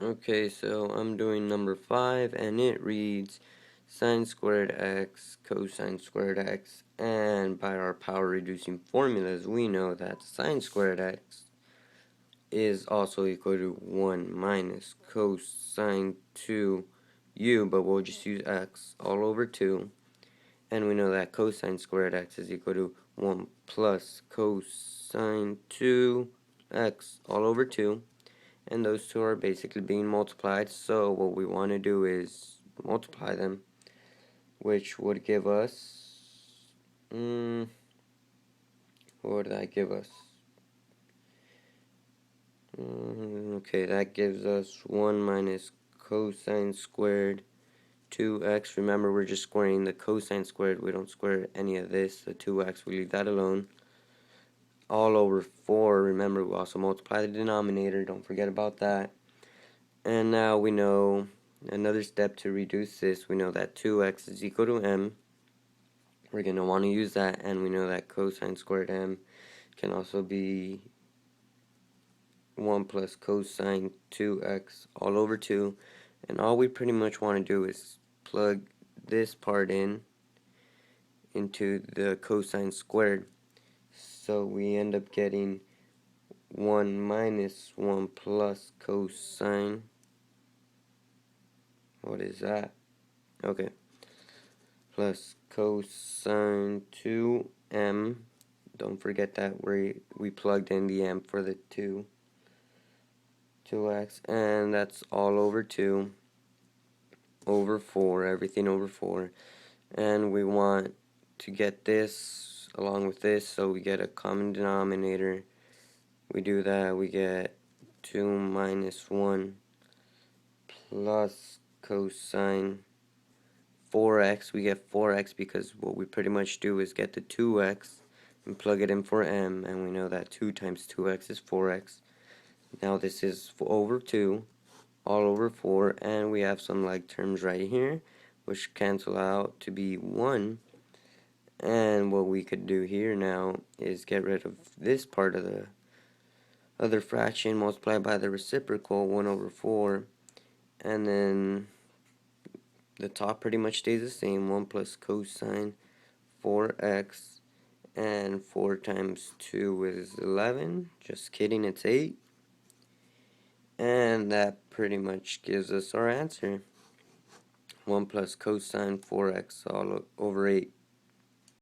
Okay, so I'm doing number 5, and it reads sine squared x cosine squared x, and by our power reducing formulas we know that sine squared x is also equal to 1 minus cosine 2u, but we'll just use x all over 2, and we know that cosine squared x is equal to 1 plus cosine 2x all over 2. And those two are basically being multiplied, so what we want to do is multiply them, which would give us, what would that give us? Okay, that gives us 1 minus cosine squared 2x. Remember, we're just squaring the cosine squared. We don't square any of this. The 2x, we leave that alone. All over 4. Remember, we also multiply the denominator. Don't forget about that. And now we know another step to reduce this. We know that 2x is equal to m. We're going to want to use that, and we know that cosine squared m can also be 1 plus cosine 2x all over 2. And all we pretty much want to do is plug this part into the cosine squared. So we end up getting 1 minus 1 plus cosine. What is that? Okay. Plus cosine 2m. Don't forget that we plugged in the m for the 2x, and that's all over 2 over 4, everything over 4. And we want to get this along with this, so we get a common denominator. We do that, we get 2 minus 1 plus cosine 4x. We get 4x because what we pretty much do is get the 2x and plug it in for m, and we know that 2 times 2x is 4x. Now this is over 2 all over 4, and we have some like terms right here which cancel out to be 1. And what we could do here now is get rid of this part of the other fraction, multiply by the reciprocal, 1 over 4, and then the top pretty much stays the same, 1 plus cosine 4x, and 4 times 2 is 11, just kidding, it's 8, and that pretty much gives us our answer, 1 plus cosine 4x all over 8.